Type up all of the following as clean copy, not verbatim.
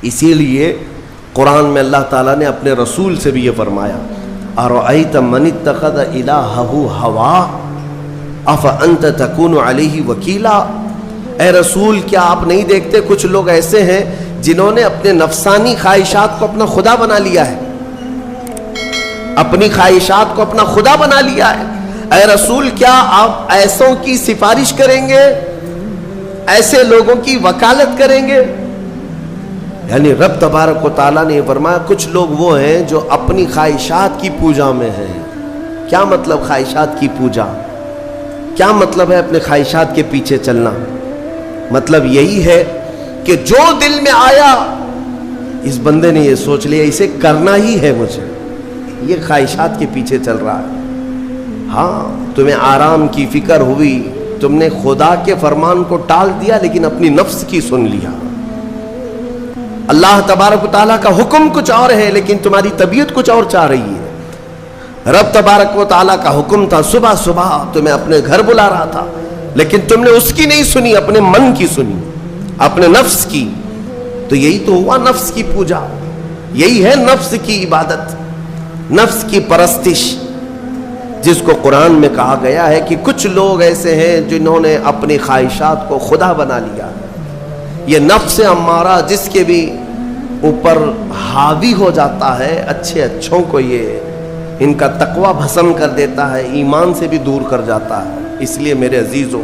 اسی لیے قرآن میں اللہ تعالیٰ نے اپنے رسول سے بھی یہ فرمایا ارأیت من اتخذ الہہ ہواہ افانت تکون علیہ وکیلا، اے رسول کیا آپ نہیں دیکھتے کچھ لوگ ایسے ہیں جنہوں نے اپنے نفسانی خواہشات کو اپنا خدا بنا لیا ہے، اپنی خواہشات کو اپنا خدا بنا لیا ہے، اے رسول کیا آپ ایسوں کی سفارش کریں گے، ایسے لوگوں کی وکالت کریں گے؟ یعنی رب تبارک و تعالیٰ نے فرمایا کچھ لوگ وہ ہیں جو اپنی خواہشات کی پوجا میں ہیں۔ کیا مطلب خواہشات کی پوجا؟ کیا مطلب ہے اپنے خواہشات کے پیچھے چلنا؟ مطلب یہی ہے کہ جو دل میں آیا اس بندے نے یہ سوچ لیا اسے کرنا ہی ہے مجھے، یہ خواہشات کے پیچھے چل رہا ہے۔ ہاں تمہیں آرام کی فکر ہوئی، تم نے خدا کے فرمان کو ٹال دیا لیکن اپنی نفس کی سن لیا۔ اللہ تبارک و تعالیٰ کا حکم کچھ اور ہے لیکن تمہاری طبیعت کچھ اور چاہ رہی ہے۔ رب تبارک و تعالیٰ کا حکم تھا صبح صبح تمہیں اپنے گھر بلا رہا تھا لیکن تم نے اس کی نہیں سنی، اپنے من کی سنی، اپنے نفس کی۔ تو یہی تو ہوا نفس کی پوجا، یہی ہے نفس کی عبادت، نفس کی پرستش، جس کو قرآن میں کہا گیا ہے کہ کچھ لوگ ایسے ہیں جنہوں نے اپنی خواہشات کو خدا بنا لیا۔ یہ نفس امارہ جس کے بھی اوپر حاوی ہو جاتا ہے، اچھے اچھوں کو یہ ان کا تقوی بھسم کر دیتا ہے، ایمان سے بھی دور کر جاتا ہے۔ اس لیے میرے عزیزوں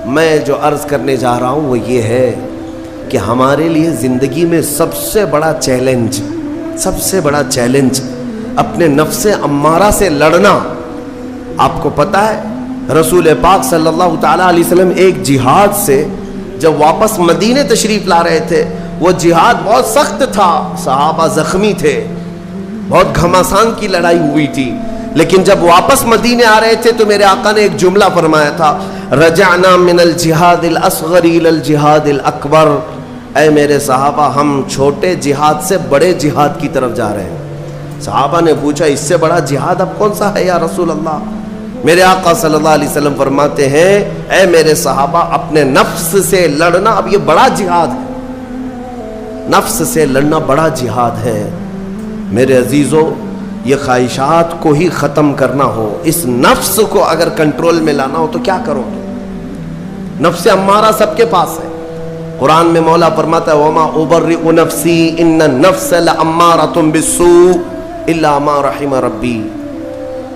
میں جو عرض کرنے جا رہا ہوں وہ یہ ہے کہ ہمارے لیے زندگی میں سب سے بڑا چیلنج اپنے نفس امارہ سے لڑنا۔ آپ کو پتہ ہے رسول پاک صلی اللہ تعالیٰ علیہ وسلم ایک جہاد سے جب واپس مدینے تشریف لا رہے تھے، وہ جہاد بہت سخت تھا، صحابہ زخمی تھے، بہت گھماسان کی لڑائی ہوئی تھی، لیکن جب واپس مدینے آ رہے تھے تو میرے آقا نے ایک جملہ فرمایا تھا رجعنا من الجہاد الاصغر الى الجہاد الاکبر، اے میرے صحابہ ہم چھوٹے جہاد سے بڑے جہاد کی طرف جا رہے ہیں۔ صحابہ نے پوچھا اس سے بڑا جہاد اب کون سا ہے یا رسول اللہ؟ میرے آقا صلی اللہ علیہ وسلم فرماتے ہیں اے میرے صحابہ اپنے نفس سے لڑنا اب یہ بڑا جہاد ہے، نفس سے لڑنا بڑا جہاد ہے۔ میرے عزیزوں یہ خواہشات کو ہی ختم کرنا ہو، اس نفس کو اگر کنٹرول میں لانا ہو تو کیا کرو گے؟ نفس امارہ سب کے پاس ہے۔ قرآن میں مولا فرماتا ہے وَمَا أُبَرِّئُ نَفْسِي إِنَّ النَّفْسَ لَأَمَّارَةٌ بِالسُّوءِ إِلَّا مَا رَحِمَ رَبِّي،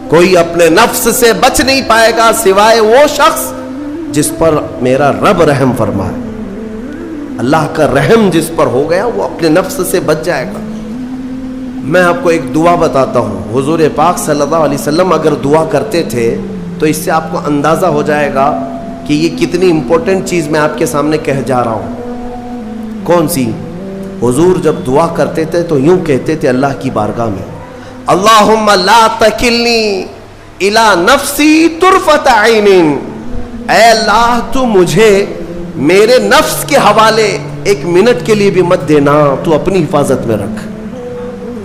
کوئی اپنے نفس سے بچ نہیں پائے گا سوائے وہ شخص جس پر میرا رب رحم فرمائے۔ اللہ کا رحم جس پر ہو گیا وہ اپنے نفس سے بچ جائے گا۔ میں آپ کو ایک دعا بتاتا ہوں، حضور پاک صلی اللہ علیہ وسلم اگر دعا کرتے تھے تو اس سے آپ کو اندازہ ہو جائے گا کہ یہ کتنی امپورٹنٹ چیز میں آپ کے سامنے کہہ جا رہا ہوں۔ کون سی؟ حضور جب دعا کرتے تھے تو یوں کہتے تھے اللہ کی بارگاہ میں اللہم لا تکلنی الی نفسی طرفۃ عین، اے اللہ تو مجھے میرے نفس کے حوالے ایک منٹ کے لیے بھی مت دینا، تو اپنی حفاظت میں رکھ۔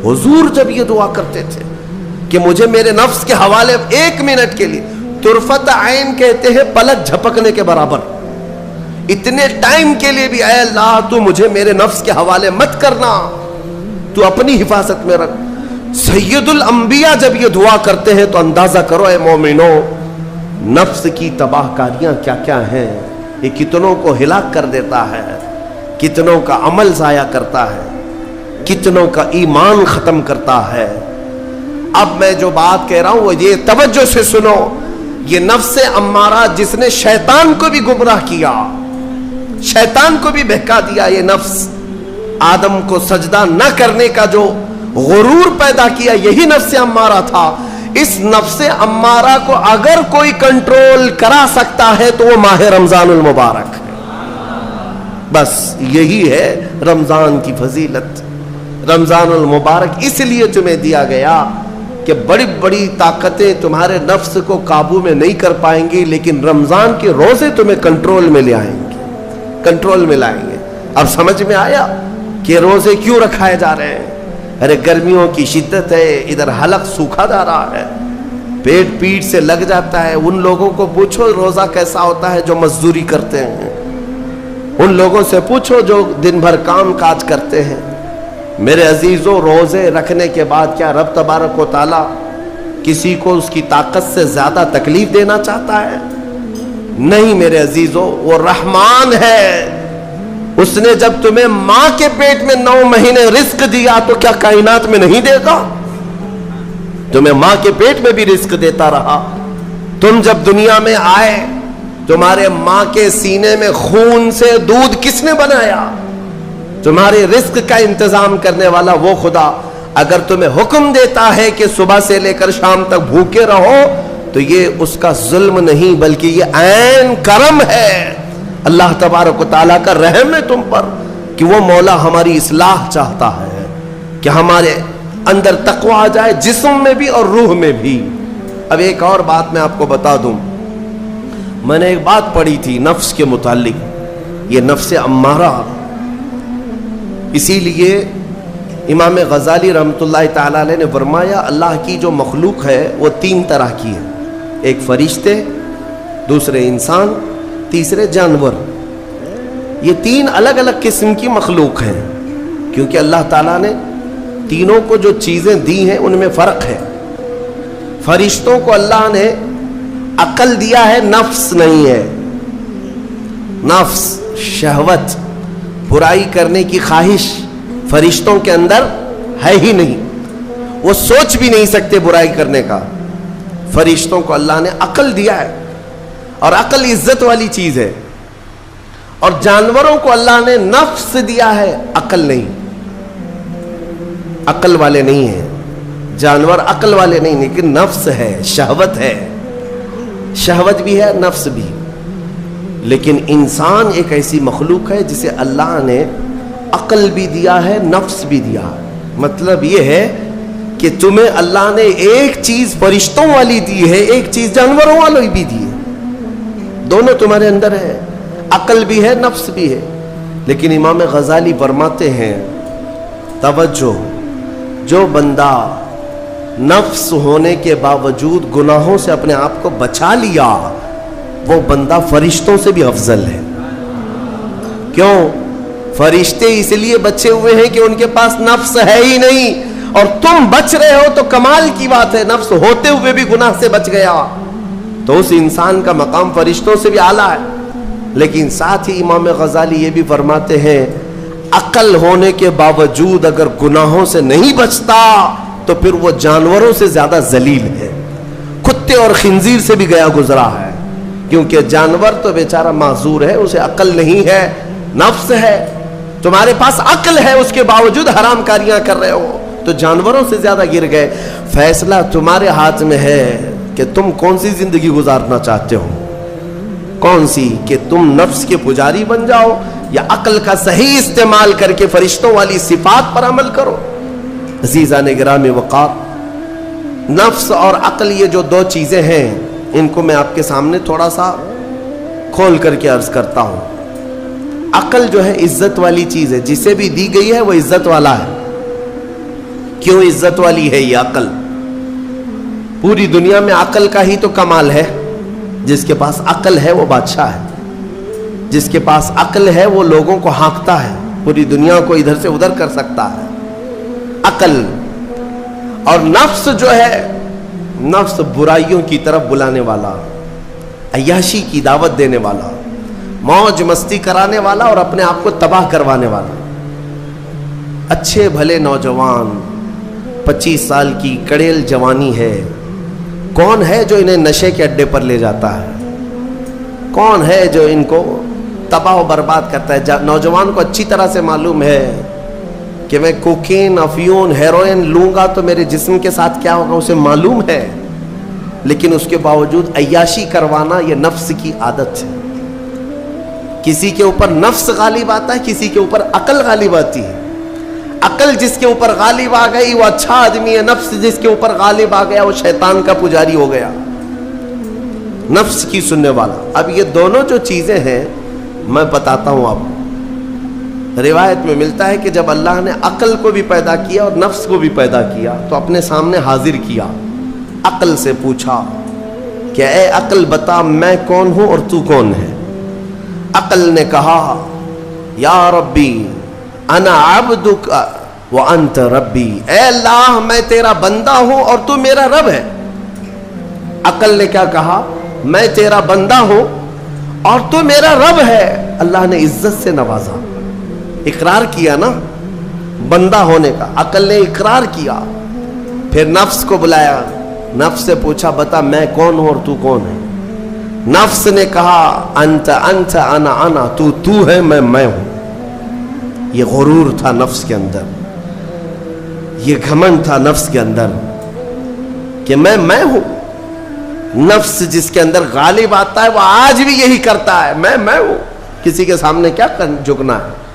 حضور جب یہ دعا کرتے تھے کہ مجھے میرے نفس کے حوالے ایک منٹ کے لیے، طرفۃ عین کہتے ہیں پلک جھپکنے کے برابر، اتنے ٹائم کے لیے بھی اے اللہ تو مجھے میرے نفس کے حوالے مت کرنا، تو اپنی حفاظت میں رکھ۔ سید الانبیاء جب یہ دعا کرتے ہیں تو اندازہ کرو اے مومنو نفس کی تباہ کاریاں کیا کیا ہیں، یہ کتنوں کو ہلاک کر دیتا ہے، کتنوں کا عمل ضائع کرتا ہے، کتنوں کا ایمان ختم کرتا ہے۔ اب میں جو بات کہہ رہا ہوں وہ یہ توجہ سے سنو، یہ نفس امارہ جس نے شیطان کو بھی گمراہ کیا، شیطان کو بھی بہکا دیا، یہ نفس آدم کو سجدہ نہ کرنے کا جو غرور پیدا کیا یہی نفس امارہ تھا۔ اس نفس امارہ کو اگر کوئی کنٹرول کرا سکتا ہے تو وہ ماہ رمضان المبارک ہے۔ بس یہی ہے رمضان کی فضیلت۔ رمضان المبارک اس لیے تمہیں دیا گیا کہ بڑی بڑی طاقتیں تمہارے نفس کو قابو میں نہیں کر پائیں گی، لیکن رمضان کے روزے تمہیں کنٹرول میں لے آئیں گے، کنٹرول میں لائیں گے۔ اب سمجھ میں آیا کہ روزے کیوں رکھائے جا رہے ہیں؟ ارے گرمیوں کی شدت ہے، ادھر حلق سوکھا جا رہا ہے، پیٹ پیٹ سے لگ جاتا ہے۔ ان لوگوں کو پوچھو روزہ کیسا ہوتا ہے جو مزدوری کرتے ہیں، ان لوگوں سے پوچھو جو دن بھر کام کاج کرتے ہیں. میرے عزیزوں، روزے رکھنے کے بعد کیا رب تبارک و تعالی کسی کو اس کی طاقت سے زیادہ تکلیف دینا چاہتا ہے؟ نہیں میرے عزیزوں، وہ رحمان ہے. اس نے جب تمہیں ماں کے پیٹ میں 9 مہینے رزق دیا تو کیا کائنات میں نہیں دے گا؟ تمہیں ماں کے پیٹ میں بھی رزق دیتا رہا. تم جب دنیا میں آئے، تمہارے ماں کے سینے میں خون سے دودھ کس نے بنایا؟ تمہارے رزق کا انتظام کرنے والا وہ خدا. اگر تمہیں حکم دیتا ہے کہ صبح سے لے کر شام تک بھوکے رہو تو یہ اس کا ظلم نہیں بلکہ یہ عین کرم ہے. اللہ تبارک و تعالیٰ کا رحم ہے تم پر کہ وہ مولا ہماری اصلاح چاہتا ہے کہ ہمارے اندر تقوی آ جائے، جسم میں بھی اور روح میں بھی. اب ایک اور بات میں آپ کو بتا دوں. میں نے ایک بات پڑھی تھی نفس کے متعلق، یہ نفس امارہ. اسی لیے امام غزالی رحمۃ اللہ تعالی علیہ نے فرمایا اللہ کی جو مخلوق ہے وہ 3 طرح کی ہے. ایک فرشتے، دوسرے انسان، تیسرے جانور. یہ 3 الگ الگ قسم کی مخلوق ہیں کیونکہ اللہ تعالیٰ نے تینوں کو جو چیزیں دی ہیں ان میں فرق ہے. فرشتوں کو اللہ نے عقل دیا ہے، نفس نہیں ہے. نفس، شہوت، برائی کرنے کی خواہش فرشتوں کے اندر ہے ہی نہیں. وہ سوچ بھی نہیں سکتے برائی کرنے کا. فرشتوں کو اللہ نے عقل دیا ہے اور عقل عزت والی چیز ہے. اور جانوروں کو اللہ نے نفس دیا ہے، عقل نہیں. عقل والے نہیں ہیں جانور، عقل والے نہیں، لیکن نفس ہے، شہوت ہے. شہوت بھی ہے، نفس بھی. لیکن انسان ایک ایسی مخلوق ہے جسے اللہ نے عقل بھی دیا ہے، نفس بھی دیا ہے. مطلب یہ ہے کہ تمہیں اللہ نے ایک چیز فرشتوں والی دی ہے، ایک چیز جانوروں والی بھی دی ہے. دونوں تمہارے اندر ہے، عقل بھی ہے، نفس بھی ہے. لیکن امام غزالی فرماتے ہیں توجہ، جو بندہ نفس ہونے کے باوجود گناہوں سے اپنے آپ کو بچا لیا وہ بندہ فرشتوں سے بھی افضل ہے. کیوں؟ فرشتے اس لیے بچے ہوئے ہیں کہ ان کے پاس نفس ہے ہی نہیں، اور تم بچ رہے ہو تو کمال کی بات ہے. نفس ہوتے ہوئے بھی گناہ سے بچ گیا تو اس انسان کا مقام فرشتوں سے بھی اعلیٰ ہے. لیکن ساتھ ہی امام غزالی یہ بھی فرماتے ہیں عقل ہونے کے باوجود اگر گناہوں سے نہیں بچتا تو پھر وہ جانوروں سے زیادہ ذلیل ہے. کتے اور خنزیر سے بھی گیا گزرا ہے، کیونکہ جانور تو بیچارہ معذور ہے، اسے عقل نہیں ہے، نفس ہے. تمہارے پاس عقل ہے، اس کے باوجود حرام کاریاں کر رہے ہو تو جانوروں سے زیادہ گر گئے. فیصلہ تمہارے ہاتھ میں ہے کہ تم کون سی زندگی گزارنا چاہتے ہو. کون سی؟ کہ تم نفس کے پجاری بن جاؤ یا عقل کا صحیح استعمال کر کے فرشتوں والی صفات پر عمل کرو. عزیزان گرامی وقار، نفس اور عقل یہ جو 2 چیزیں ہیں ان کو میں آپ کے سامنے تھوڑا سا کھول کر کے عرض کرتا ہوں. عقل جو ہے عزت والی چیز ہے، جسے بھی دی گئی ہے وہ عزت والا ہے. کیوں عزت والی ہے یہ عقل؟ پوری دنیا میں عقل کا ہی تو کمال ہے. جس کے پاس عقل ہے وہ بادشاہ ہے، جس کے پاس عقل ہے وہ لوگوں کو ہانکتا ہے، پوری دنیا کو ادھر سے ادھر کر سکتا ہے. عقل. اور نفس جو ہے، نفس برائیوں کی طرف بلانے والا، عیاشی کی دعوت دینے والا، موج مستی کرانے والا اور اپنے آپ کو تباہ کروانے والا. اچھے بھلے نوجوان، 25 سال کی کڑیل جوانی ہے، کون ہے جو انہیں نشے کے اڈے پر لے جاتا ہے؟ کون ہے جو ان کو تباہ و برباد کرتا ہے؟ نوجوان کو اچھی طرح سے معلوم ہے کہ میں کوکین، افیون، ہیروئن لوں گا تو میرے جسم کے ساتھ کیا ہوگا، اسے معلوم ہے. لیکن اس کے باوجود عیاشی کروانا یہ نفس کی عادت ہے. کسی کے اوپر نفس غالب آتا ہے، کسی کے اوپر عقل غالب آتی ہے. عقل جس کے اوپر غالب آ گئی وہ اچھا آدمی ہے، نفس جس کے اوپر غالب آ گیا وہ شیطان کا پجاری ہو گیا، نفس کی سننے والا. اب یہ دونوں جو چیزیں ہیں میں بتاتا ہوں آپ کو. روایت میں ملتا ہے کہ جب اللہ نے عقل کو بھی پیدا کیا اور نفس کو بھی پیدا کیا تو اپنے سامنے حاضر کیا. عقل سے پوچھا کہ اے عقل بتا میں کون ہوں اور تو کون ہے؟ عقل نے کہا یا ربی انا عبدک وانت ربی، اے اللہ میں تیرا بندہ ہوں اور تو میرا رب ہے۔ عقل نے کیا کہا؟ میں تیرا بندہ ہوں اور تو میرا رب ہے۔ اللہ نے عزت سے نوازا، اقرار کیا نا بندہ ہونے کا، عقل نے اقرار کیا۔ پھر نفس کو بلایا، نفس سے پوچھا بتا میں کون ہوں اور تو کون ہے؟ نفس نے کہا انت انت انا انا، تو ہے میں ہوں۔ یہ غرور تھا نفس کے اندر، یہ گھمنڈ تھا نفس کے اندر کہ میں ہوں۔ نفس جس کے اندر غالب آتا ہے وہ آج بھی یہی کرتا ہے، میں ہوں، کسی کے سامنے کیا جھکنا ہے۔